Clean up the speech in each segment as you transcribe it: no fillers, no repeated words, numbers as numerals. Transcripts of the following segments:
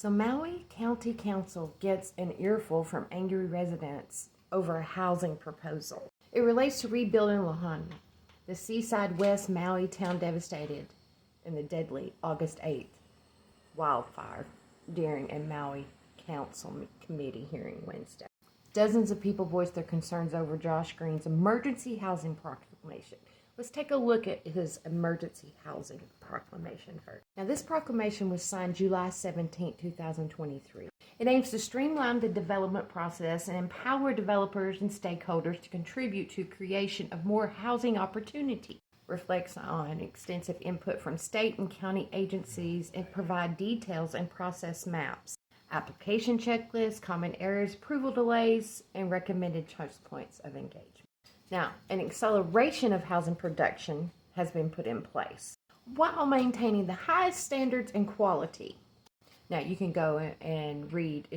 So Maui County Council gets an earful from angry residents over a housing proposal. It relates to rebuilding Lahaina, the seaside West Maui town devastated in the deadly August 8th wildfire during a Maui Council committee hearing Wednesday. Dozens of people voiced their concerns over Josh Green's emergency housing proclamation. Let's take a look at his emergency housing proclamation first. Now, this proclamation was signed July 17, 2023. It aims to streamline the development process and empower developers and stakeholders to contribute to creation of more housing opportunity. Reflects on extensive input from state and county agencies and provide details and process maps, application checklists, common areas, approval delays, and recommended touch points of engagement. Now, an acceleration of housing production has been put in place while maintaining the highest standards and quality. Now, you can go and read,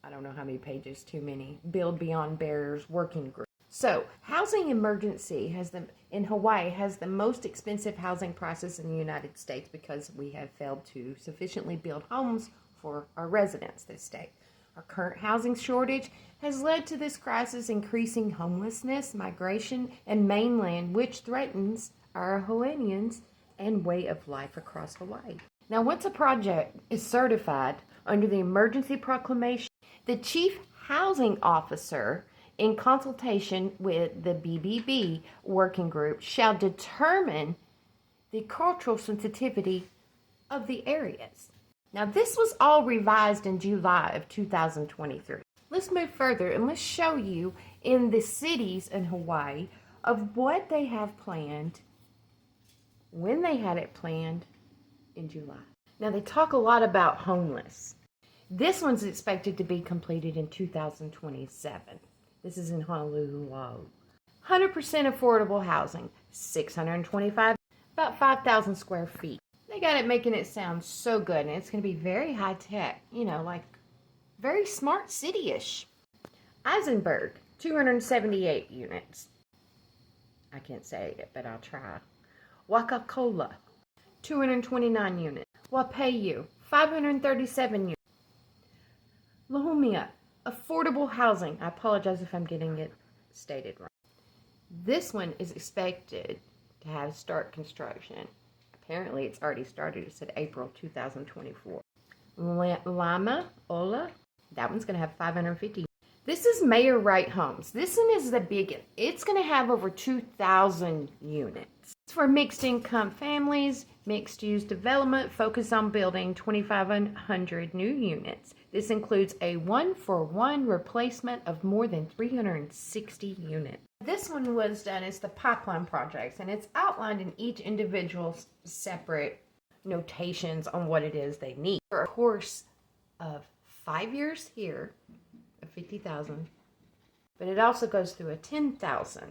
I don't know how many pages, too many, Build Beyond Barriers Working Group. So, housing emergency in Hawaii has the most expensive housing prices in the United States because we have failed to sufficiently build homes for our residents this state. Our current housing shortage has led to this crisis, increasing homelessness, migration, and mainland, which threatens our Hawaiians and way of life across Hawaii. Now, once a project is certified under the emergency proclamation, the chief housing officer, in consultation with the BBB working group, shall determine the cultural sensitivity of the areas. Now, this was all revised in July of 2023. Let's move further and let's show you in the cities in Hawaii of what they have planned, when they had it planned in July. Now, they talk a lot about homeless. This one's expected to be completed in 2027. This is in Honolulu. 100% affordable housing, 625, about 5,000 square feet. They got it making it sound so good, and it's going to be very high tech, like very smart city-ish. Eisenberg, 278 units. I can't say it, but I'll try. Wakakola, 229 units. Wapeiu, 537 units. Lahumia, affordable housing. I apologize if I'm getting it stated wrong. This one is expected to start construction. Apparently, it's already started. It said April 2024. Lama Ola, that one's going to have 550. This is Mayor Wright Homes. This one is the biggest. It's going to have over 2,000 units. It's for mixed income families, mixed use development, focused on building 2,500 new units. This includes a 1-for-1 replacement of more than 360 units. This one was done as the pipeline projects, and it's outlined in each individual's separate notations on what it is they need. For a course of 5 years here, of 50,000, but it also goes through a 10,000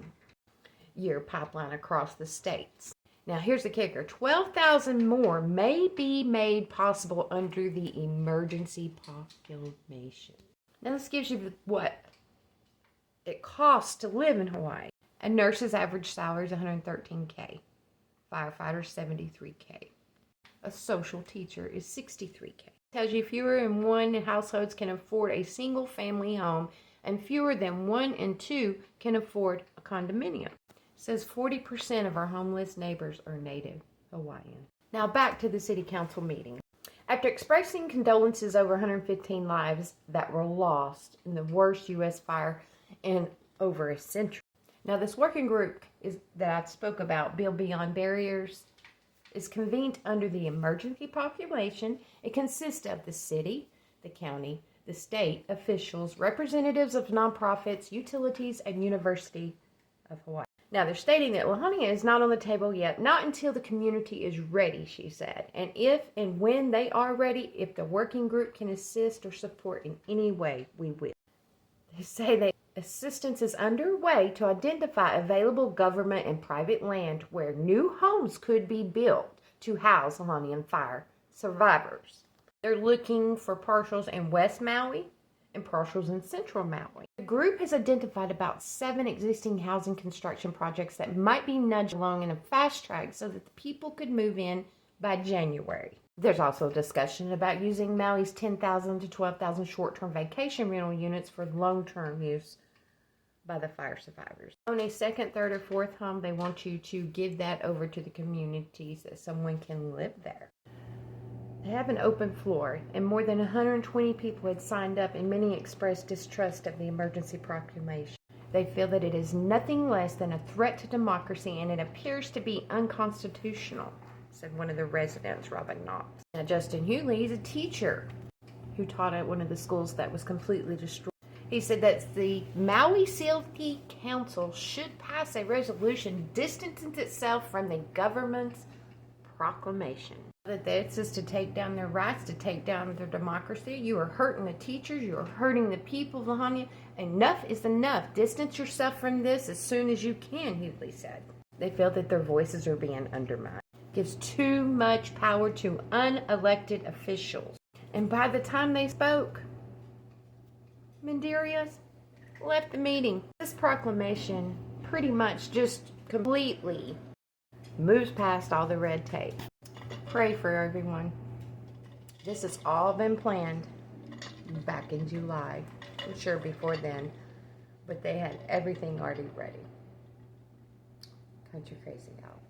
year pipeline across the states. Now, here's the kicker. 12,000 more may be made possible under the emergency proclamation. Now, this gives you what it costs to live in Hawaii. A nurse's average salary is $113K. Firefighters, $73K. A social teacher is $63K. Tells you fewer than one households can afford a single family home, and fewer than 1 and 2 can afford a condominium. Says 40% of our homeless neighbors are Native Hawaiian. Now back to the City Council meeting. After expressing condolences over 115 lives that were lost in the worst U.S. fire in over a century. Now, this working group that I spoke about, Build Beyond Barriers, is convened under the emergency proclamation. It consists of the city, the county, the state officials, representatives of nonprofits, utilities, and University of Hawaii. Now, they're stating that Lahaina is not on the table yet, not until the community is ready, she said. And if and when they are ready, if the working group can assist or support in any way, we will. They say that assistance is underway to identify available government and private land where new homes could be built to house Lahanian fire survivors. They're looking for parcels in West Maui and parcels in Central Maui. The group has identified about 7 existing housing construction projects that might be nudged along in a fast track so that the people could move in by January. There's also discussion about using Maui's 10,000 to 12,000 short-term vacation rental units for long-term use by the fire survivors. On a second, third, or fourth home, they want you to give that over to the communities that someone can live there. They have an open floor, and more than 120 people had signed up, and many expressed distrust of the emergency proclamation. They feel that it is nothing less than a threat to democracy, and it appears to be unconstitutional, said one of the residents, Robin Knox. Now, Justin Hewley is a teacher who taught at one of the schools that was completely destroyed. He said that the Maui City Council should pass a resolution distancing itself from the government's proclamation. That this is to take down their rights, to take down their democracy. You are hurting the teachers. You are hurting the people of Lahaina. Enough is enough. Distance yourself from this as soon as you can, Hewley said. They feel that their voices are being undermined. Gives too much power to unelected officials. And by the time they spoke, Mandirias left the meeting. This proclamation pretty much just completely moves past all the red tape. Pray for everyone. This has all been planned back in July. I'm sure before then, but they had everything already ready. Country Crazy out.